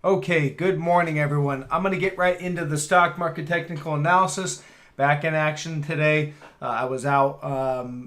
Okay, good morning, everyone. I'm going to get right into the stock market technical analysis. Back in action today. I was out,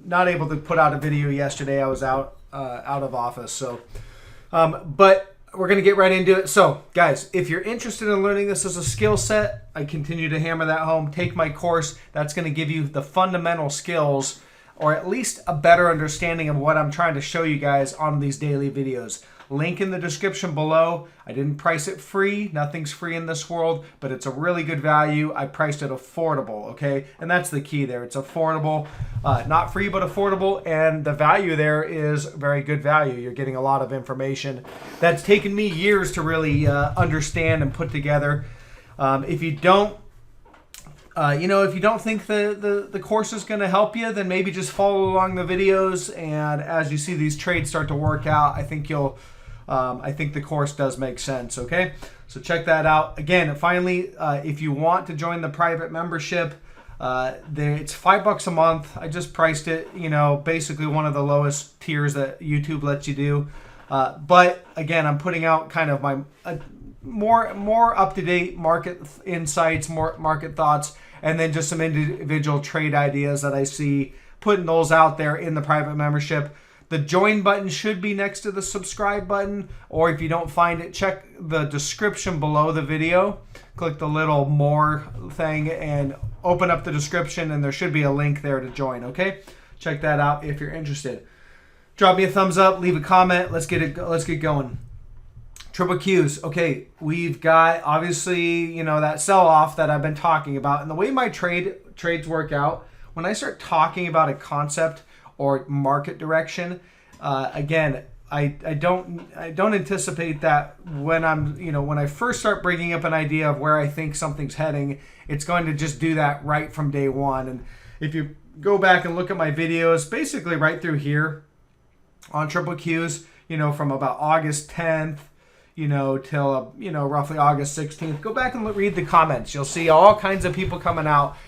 not able to put out a video yesterday. I was out of office. But we're going to get right into it. So, guys, if you're interested in learning this as a skill set, I continue to hammer that home. Take my course. That's going to give you the fundamental skills, or at least a better understanding of what I'm trying to show you guys on these daily videos. Link in the description below. I didn't price it free. Nothing's free in this world, but it's a really good value. I priced it affordable, okay? And that's the key there. It's affordable. Not free, but affordable. And the value there is very good value. You're getting a lot of information that's taken me years to really understand and put together. If you don't if you don't think the course is going to help you, then maybe just follow along the videos. And as you see these trades start to work out, I think the course does make sense. Okay, so check that out. Again, finally, if you want to join the private membership, it's $5 a month. I just priced it, basically one of the lowest tiers that YouTube lets you do. But again, I'm putting out kind of my more up-to-date market insights, more market thoughts, and then just some individual trade ideas that I see, putting those out there in the private membership. The join button should be next to the subscribe button, or if you don't find it, check the description below the video. Click the little more thing and open up the description, and there should be a link there to join, okay? Check that out if you're interested. Drop me a thumbs up, leave a comment. Let's get going. Triple Qs. Okay, we've got obviously, that sell-off that I've been talking about. And the way my trades work out, when I start talking about a concept or market direction, again, I don't anticipate that when when I first start bringing up an idea of where I think something's heading, it's going to just do that right from day one. And if you go back and look at my videos, basically right through here on Triple Qs, from about August 10th, till, roughly August 16th. Go back and read the comments. You'll see all kinds of people coming out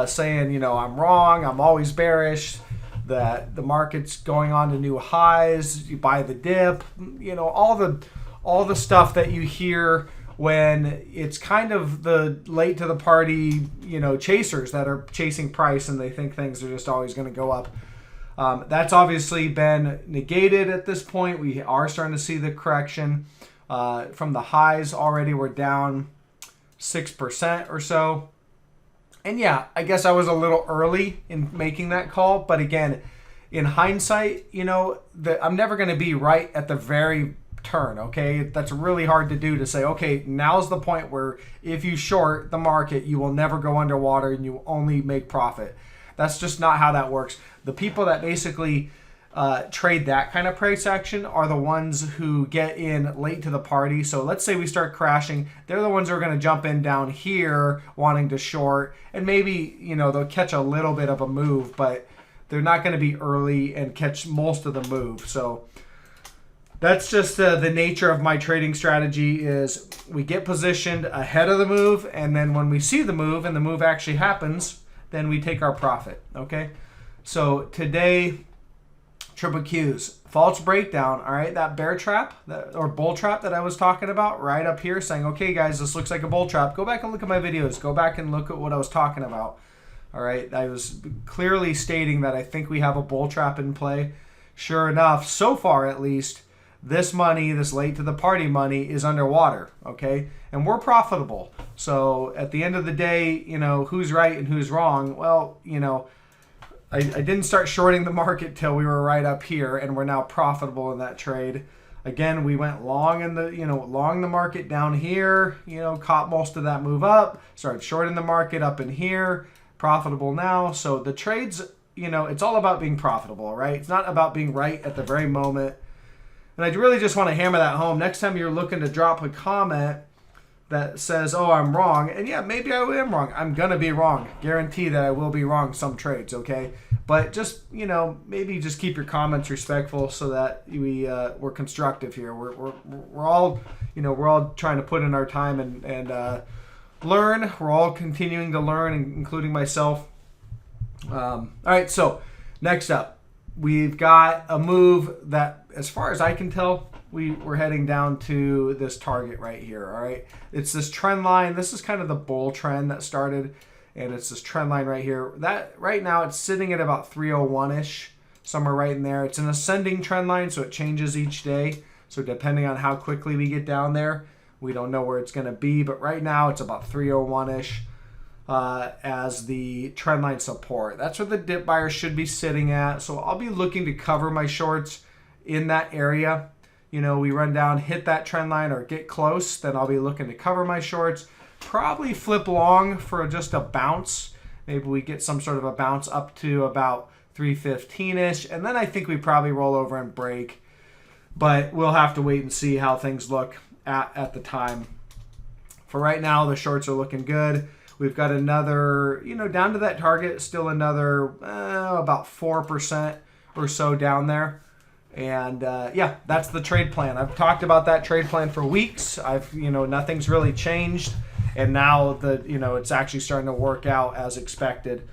saying, I'm wrong, I'm always bearish, that the market's going on to new highs, you buy the dip, all the stuff that you hear when it's kind of the late to the party, chasers that are chasing price and they think things are just always going to go up. That's obviously been negated at this point. We are starting to see the correction. From the highs already, we're down 6% or so. And yeah, I guess I was a little early in making that call. But again, in hindsight, I'm never going to be right at the very turn, okay? That's really hard to do, to say, okay, now's the point where if you short the market, you will never go underwater and you only make profit. That's just not how that works. The people that basically trade that kind of price action are the ones who get in late to the party. So let's say we start crashing. They're the ones who are going to jump in down here wanting to short. And maybe, they'll catch a little bit of a move, but they're not going to be early and catch most of the move. So that's just the nature of my trading strategy. Is we get positioned ahead of the move, and then when we see the move and the move actually happens, then we take our profit, okay? So today, Triple Qs, false breakdown, all right? That bear trap or bull trap that I was talking about right up here, saying, okay, guys, this looks like a bull trap. Go back and look at my videos. Go back and look at what I was talking about, all right? I was clearly stating that I think we have a bull trap in play. Sure enough, so far at least, this money, this late to the party money, is underwater, okay? And we're profitable. So at the end of the day, who's right and who's wrong? Well, I didn't start shorting the market till we were right up here, and we're now profitable in that trade. Again, we went long in the, long the market down here, caught most of that move up, started shorting the market up in here, profitable now. So the trades, it's all about being profitable, right? It's not about being right at the very moment. And I really just want to hammer that home. Next time you're looking to drop a comment that says, oh, I'm wrong. And yeah, maybe I am wrong. I'm going to be wrong. Guarantee that I will be wrong some trades, okay? But just, maybe just keep your comments respectful so that we're constructive here. We're all, we're all trying to put in our time and learn. We're all continuing to learn, including myself. All right, so next up, we've got a move that as far as I can tell, we're heading down to this target right here. All right, it's this trend line. This is kind of the bull trend that started, and it's this trend line right here. That right now it's sitting at about 301-ish, somewhere right in there. It's an ascending trend line, so it changes each day. So depending on how quickly we get down there, we don't know where it's going to be. But right now it's about 301-ish as the trend line support. That's where the dip buyers should be sitting at. So I'll be looking to cover my shorts in that area. You know, we run down, hit that trend line or get close, then I'll be looking to cover my shorts. Probably flip long for just a bounce. Maybe we get some sort of a bounce up to about 315-ish, and then I think we probably roll over and break. But we'll have to wait and see how things look at the time. For right now, the shorts are looking good. We've got another, you know, down to that target, still another about 4% or so down there. And yeah, that's the trade plan. I've talked about that trade plan for weeks. Nothing's really changed. And now it's actually starting to work out as expected.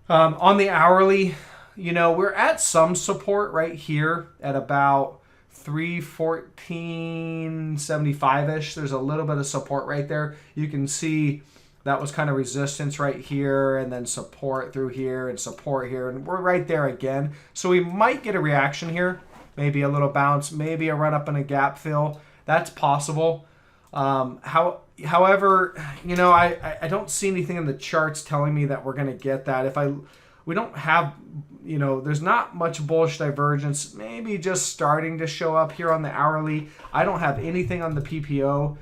On the hourly, we're at some support right here at about 314.75-ish. There's a little bit of support right there. You can see that was kind of resistance right here, and then support through here and support here, and we're right there again. So we might get a reaction here, maybe a little bounce, maybe a run up and a gap fill. That's possible. However, I don't see anything in the charts telling me that we're going to get that. We don't have, there's not much bullish divergence, maybe just starting to show up here on the hourly. I don't have anything on the PPO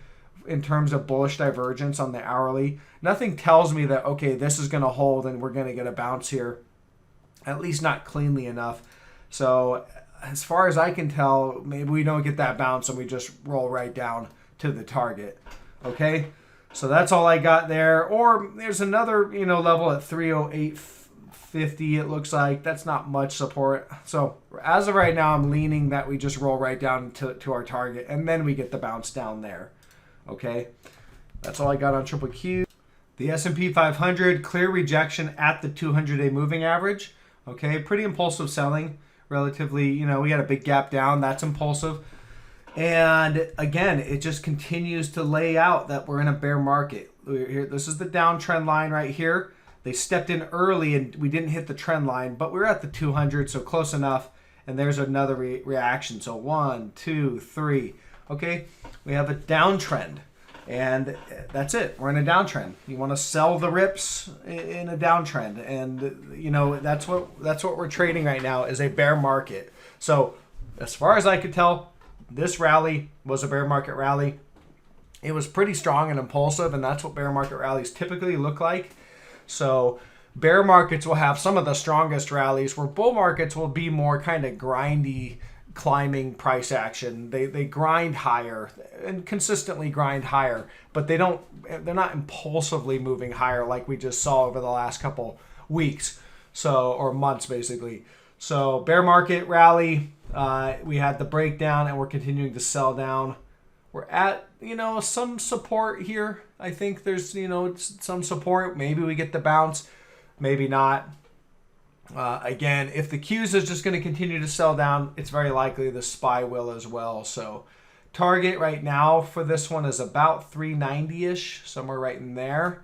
in terms of bullish divergence on the hourly. Nothing tells me that, okay, this is going to hold and we're going to get a bounce here, at least not cleanly enough. So as far as I can tell, maybe we don't get that bounce and we just roll right down to the target. Okay, so that's all I got there. Or there's another, level at 308.50. It looks like that's not much support. So as of right now, I'm leaning that we just roll right down to our target and then we get the bounce down there. Okay, that's all I got on triple Q. The S&P 500, clear rejection at the 200-day moving average. Okay, pretty impulsive selling. Relatively, we got a big gap down. That's impulsive. And again, it just continues to lay out that we're in a bear market. This is the downtrend line right here. They stepped in early and we didn't hit the trend line, but we're at the 200, so close enough. And there's another reaction. So 1, 2, 3. Okay, we have a downtrend. And that's it. We're in a downtrend. You want to sell the rips in a downtrend, and that's what we're trading right now is a bear market. So, as far as I could tell, this rally was a bear market rally. It was pretty strong and impulsive, and that's what bear market rallies typically look like. So, bear markets will have some of the strongest rallies, where bull markets will be more kind of grindy, climbing price action. They grind higher and consistently grind higher, but they're not impulsively moving higher like we just saw over the last couple weeks, or months basically. So bear market rally, we had the breakdown and we're continuing to sell down. We're at some support here. I think there's some support. Maybe we get the bounce, maybe not. Again, if the Qs is just going to continue to sell down, it's very likely the SPY will as well. So target right now for this one is about 390-ish, somewhere right in there.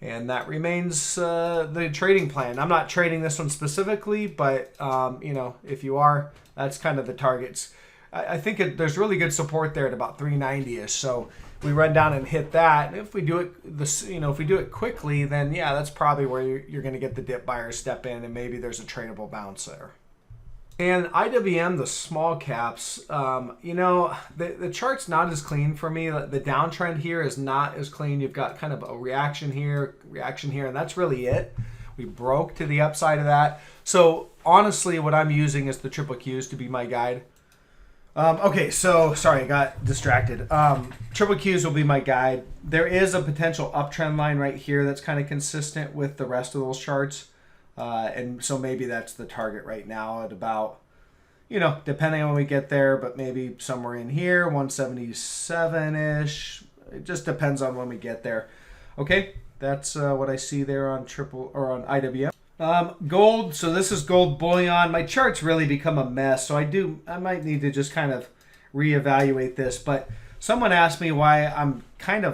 And that remains the trading plan. I'm not trading this one specifically, but if you are, that's kind of the targets. I think there's really good support there at about 390-ish. So we run down and hit that. And if we do it, if we do it quickly, then yeah, that's probably where you're going to get the dip buyers step in, and maybe there's a tradable bounce there. And IWM, the small caps, the chart's not as clean for me. The downtrend here is not as clean. You've got kind of a reaction here, and that's really it. We broke to the upside of that. So honestly, what I'm using is the triple Qs to be my guide. Okay, so sorry, I got distracted. Triple Qs will be my guide. There is a potential uptrend line right here that's kind of consistent with the rest of those charts. And so maybe that's the target right now at about, depending on when we get there, but maybe somewhere in here, 177-ish. It just depends on when we get there. Okay, that's what I see there on IWM. Gold. So this is gold bullion. My chart's really become a mess. So I might need to just kind of reevaluate this. But someone asked me why I'm out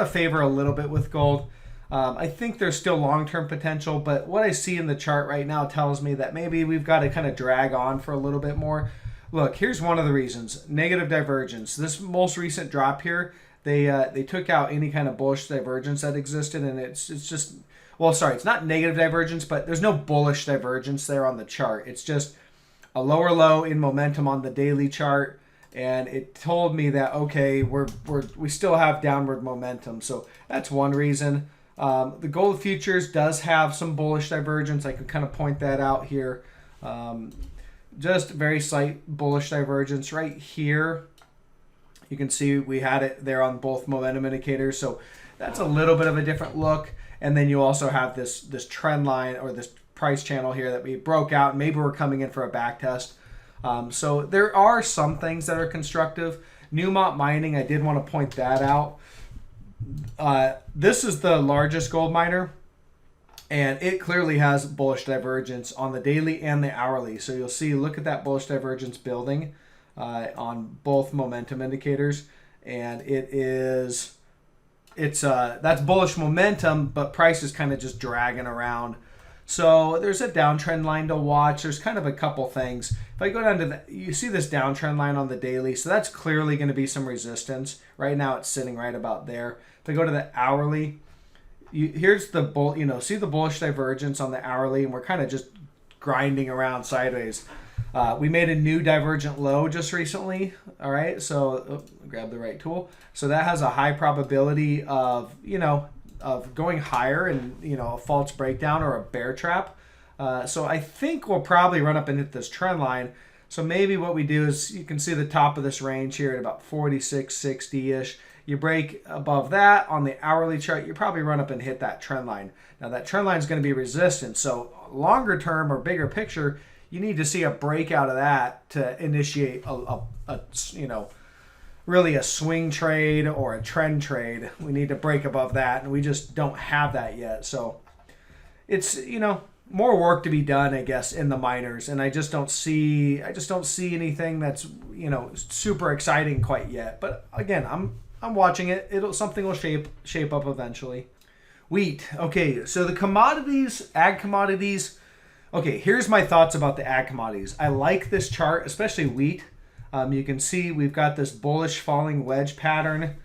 of favor a little bit with gold. I think there's still long-term potential, but what I see in the chart right now tells me that maybe we've got to kind of drag on for a little bit more. Look, here's one of the reasons. Negative divergence. This most recent drop here, they took out any kind of bullish divergence that existed, and it's just, well, sorry, it's not negative divergence, but there's no bullish divergence there on the chart. It's just a lower low in momentum on the daily chart, and it told me that, okay, we still have downward momentum. So that's one reason. The gold futures does have some bullish divergence. I could kind of point that out here. Just very slight bullish divergence right here. You can see we had it there on both momentum indicators. So that's a little bit of a different look. And then you also have this trend line or this price channel here that we broke out. Maybe we're coming in for a back test. So there are some things that are constructive. Newmont Mining, I did want to point that out. This is the largest gold miner, and it clearly has bullish divergence on the daily and the hourly. So you'll see, look at that bullish divergence building on both momentum indicators, and that's bullish momentum, but price is kind of just dragging around. So there's a downtrend line to watch. There's kind of a couple things. If I go down to you see this downtrend line on the daily, so that's clearly going to be some resistance. Right now it's sitting right about there. If I go to the hourly, here's the see the bullish divergence on the hourly, and we're kind of just grinding around sideways. We made a new divergent low just recently. All right, so grab the right tool. So that has a high probability of of going higher and a false breakdown or a bear trap. So I think we'll probably run up and hit this trend line. So maybe what we do is, you can see the top of this range here at about 46.60-ish. You break above that on the hourly chart, you probably run up and hit that trend line. Now that trend line is going to be resistance. So longer term or bigger picture, you need to see a breakout of that to initiate really a swing trade or a trend trade. We need to break above that, and we just don't have that yet. So it's more work to be done, I guess, in the miners, and I just don't see anything that's super exciting quite yet. But again, I'm watching it. Something will shape up eventually. Wheat. Okay, so the commodities, ag commodities. Okay, here's my thoughts about the ag commodities. I like this chart, especially wheat. You can see we've got this bullish falling wedge pattern.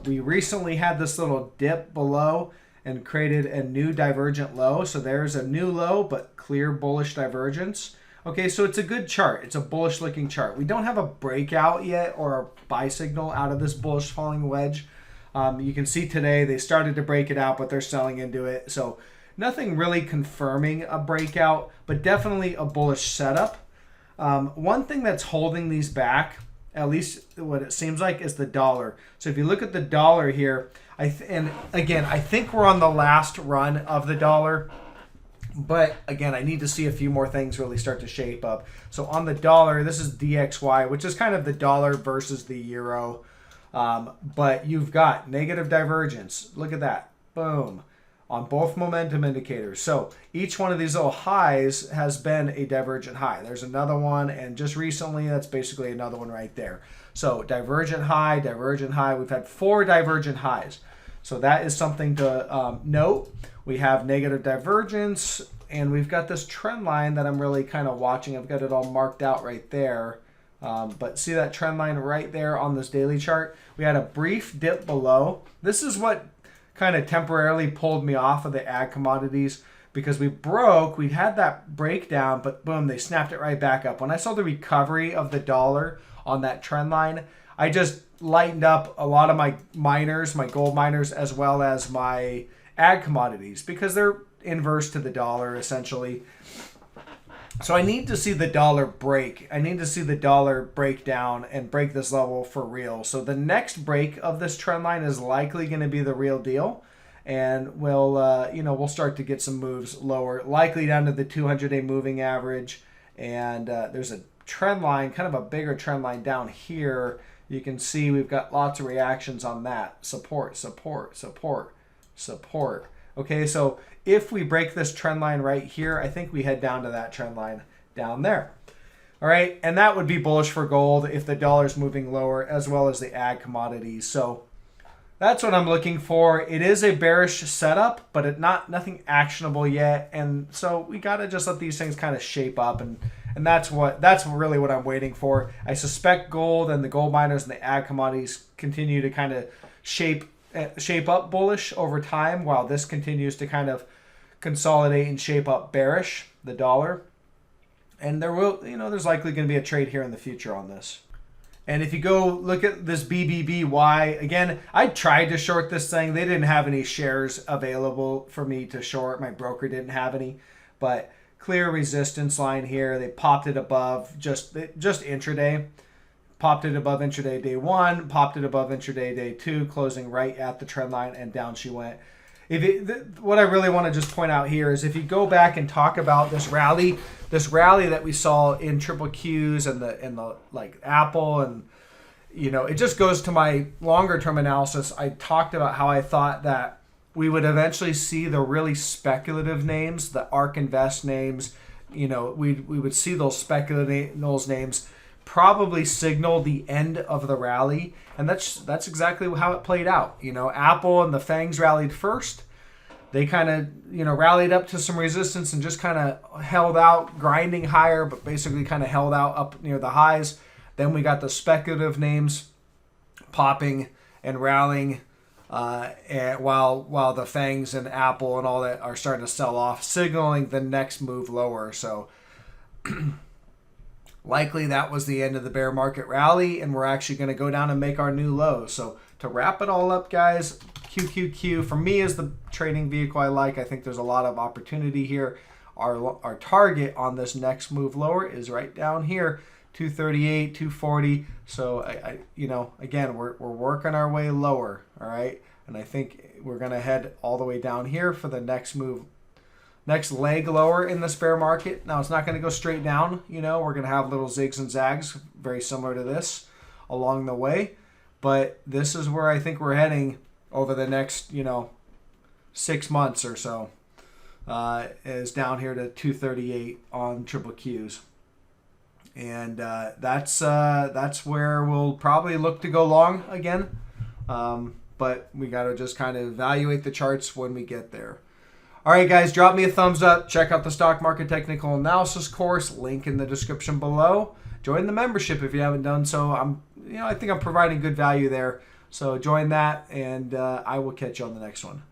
We recently had this little dip below and created a new divergent low. So there's a new low, but clear bullish divergence. Okay, so it's a good chart. It's a bullish looking chart. We don't have a breakout yet or a buy signal out of this bullish falling wedge. You can see today they started to break it out, but they're selling into it. So nothing really confirming a breakout, but definitely a bullish setup. One thing that's holding these back, at least what it seems like, is the dollar. So if you look at the dollar here, and again, I think we're on the last run of the dollar. But again, I need to see a few more things really start to shape up. So on the dollar, this is DXY, which is kind of the dollar versus the euro. But you've got negative divergence. Look at that. Boom. On both momentum indicators. So each one of these little highs has been a divergent high. There's another one, and just recently, that's basically another one right there. So divergent high, divergent high. We've had 4 divergent highs. So that is something to note. We have negative divergence, and we've got this trend line that I'm really kind of watching. I've got it all marked out right there. But see that trend line right there on this daily chart? We had a brief dip below. This is what kind of temporarily pulled me off of the ag commodities, because we had that breakdown, but boom, they snapped it right back up. When I saw the recovery of the dollar on that trend line, I just lightened up a lot of my miners, my gold miners, as well as my ag commodities, because they're inverse to the dollar essentially. So I need to see the dollar break. I need to see the dollar break down and break this level for real. So the next break of this trend line is likely going to be the real deal. And we'll start to get some moves lower, likely down to the 200-day moving average. And there's a trend line, kind of a bigger trend line down here. You can see we've got lots of reactions on that. Support, support, support, support. Okay, so if we break this trend line right here, I think we head down to that trend line down there. All right, and that would be bullish for gold if the dollar's moving lower, as well as the ag commodities. So that's what I'm looking for. It is a bearish setup, but nothing actionable yet, and so we gotta just let these things kind of shape up, and that's really what I'm waiting for. I suspect gold and the gold miners and the ag commodities continue to kind of shape up bullish over time, while this continues to kind of consolidate and shape up bearish, the dollar. And there's likely going to be a trade here in the future on this. And if you go look at this BBBY, again, I tried to short this thing. They didn't have any shares available for me to short. My broker didn't have any. But clear resistance line here. They popped it above just intraday. Popped it above intraday day 1. Popped it above intraday day 2, closing right at the trend line, and down she went. What I really want to just point out here is if you go back and talk about this rally that we saw in triple Qs and the like Apple, and it just goes to my longer term analysis. I talked about how I thought that we would eventually see the really speculative names, the ARK Invest names. We would see those speculative names probably signal the end of the rally, and that's exactly how it played out. Apple and the FANGs rallied first. They kind of rallied up to some resistance and just kind of held out, grinding higher, but basically kind of held out up near the highs. Then we got the speculative names popping and rallying, and while the FANGs and Apple and all that are starting to sell off, signaling the next move lower. So likely that was the end of the bear market rally, and we're actually going to go down and make our new low. So to wrap it all up, guys, QQQ for me is the trading vehicle I like. I think there's a lot of opportunity here. Our target on this next move lower is right down here, 238, 240. So again, we're working our way lower, all right? And I think we're going to head all the way down here for the next move. Next leg lower in this bear market. Now, it's not going to go straight down. We're going to have little zigs and zags, very similar to this, along the way. But this is where I think we're heading over the next, 6 months or so, is down here to 238 on triple Qs. And that's where we'll probably look to go long again. But we got to just kind of evaluate the charts when we get there. All right, guys, drop me a thumbs up. Check out the Stock Market Technical Analysis course, link in the description below. Join the membership if you haven't done so. I think I'm providing good value there. So join that, and I will catch you on the next one.